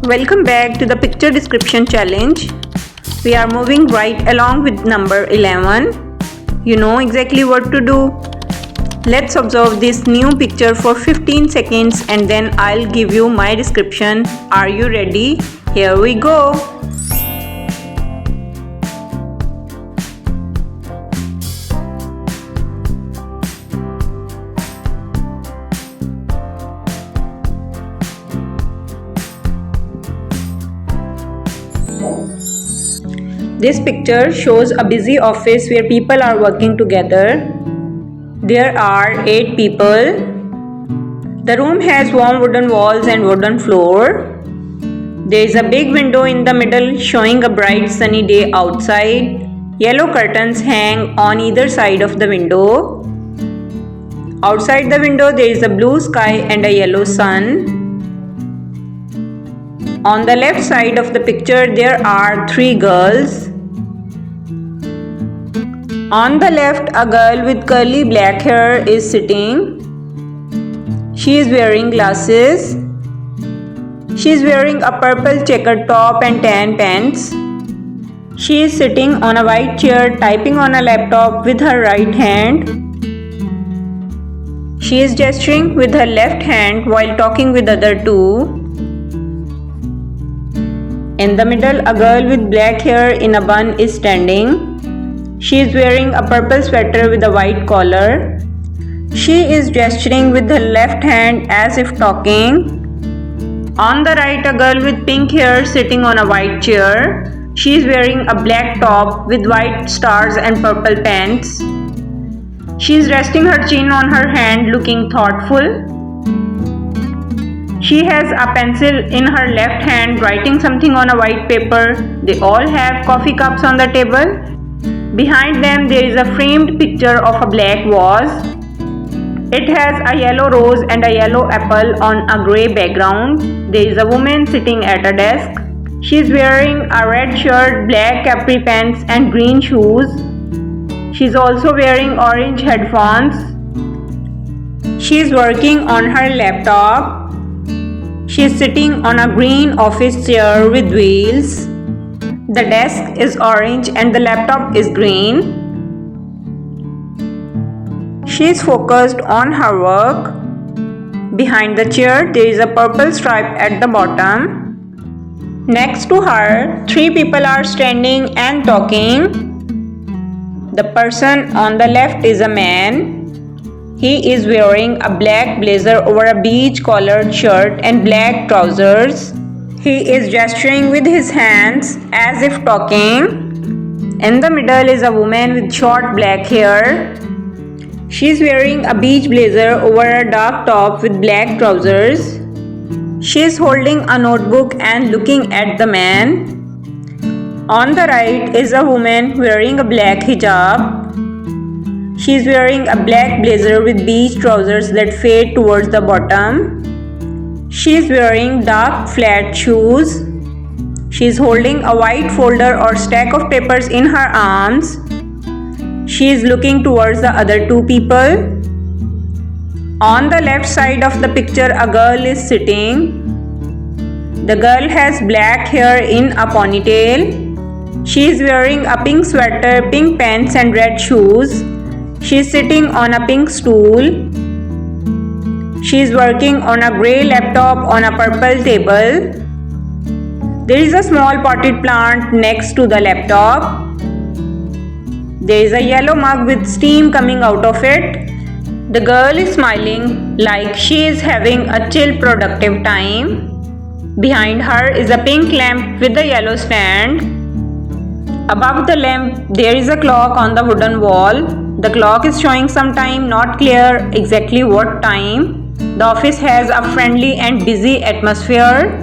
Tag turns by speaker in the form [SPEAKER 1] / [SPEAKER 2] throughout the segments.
[SPEAKER 1] Welcome back to the picture description challenge. We are moving right along with number 11. You know exactly what to do. Let's observe this new picture for 15 seconds and then I'll give you my description. Are you ready? Here we go. This picture shows a busy office where people are working together. There are 8 people. The room has warm wooden walls and wooden floor. There is a big window in the middle showing a bright sunny day outside. Yellow curtains hang on either side of the window. Outside the window there is a blue sky and a yellow sun. On the left side of the picture there are 3 girls. On the left, a girl with curly black hair is sitting. She is wearing glasses. She is wearing a purple checkered top and tan pants. She is sitting on a white chair typing on a laptop with her right hand. She is gesturing with her left hand while talking with the other two. In the middle, a girl with black hair in a bun is standing. She is wearing a purple sweater with a white collar. She is gesturing with her left hand as if talking. On the right, a girl with pink hair sitting on a white chair. She is wearing a black top with white stars and purple pants. She is resting her chin on her hand looking thoughtful. She has a pencil in her left hand writing something on a white paper. They all have coffee cups on the table. Behind them there is a framed picture of a black vase. It has a yellow rose and a yellow apple on a grey background. There is a woman sitting at a desk. She is wearing a red shirt, black capri pants and green shoes. She is also wearing orange headphones. She is working on her laptop. She is sitting on a green office chair with wheels. The desk is orange and the laptop is green. She is focused on her work. Behind the chair, there is a purple stripe at the bottom. Next to her, 3 people are standing and talking. The person on the left is a man. He is wearing a black blazer over a beige collared shirt and black trousers. He is gesturing with his hands as if talking. In the middle is a woman with short black hair. She is wearing a beige blazer over a dark top with black trousers. She is holding a notebook and looking at the man. On the right is a woman wearing a black hijab. She is wearing a black blazer with beige trousers that fade towards the bottom. She is wearing dark flat shoes. She is holding a white folder or stack of papers in her arms. She is looking towards the other 2 people. On the left side of the picture, a girl is sitting. The girl has black hair in a ponytail. She is wearing a pink sweater, pink pants and red shoes. She is sitting on a pink stool. She is working on a grey laptop on a purple table. There is a small potted plant next to the laptop. There is a yellow mug with steam coming out of it. The girl is smiling like she is having a chill productive time. Behind her is a pink lamp with a yellow stand. Above the lamp there is a clock on the wooden wall. The clock is showing some time, not clear exactly what time. The office has a friendly and busy atmosphere.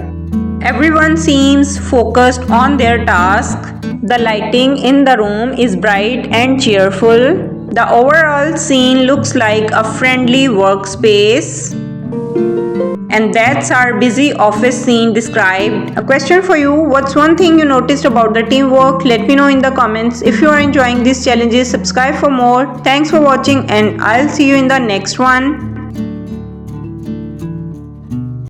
[SPEAKER 1] Everyone seems focused on their task. The lighting in the room is bright and cheerful. The overall scene looks like a friendly workspace. And that's our busy office scene described. A question for you: what's one thing you noticed about the teamwork? Let me know in the comments. If you are enjoying these challenges, subscribe for more. Thanks for watching and I'll see you in the next one.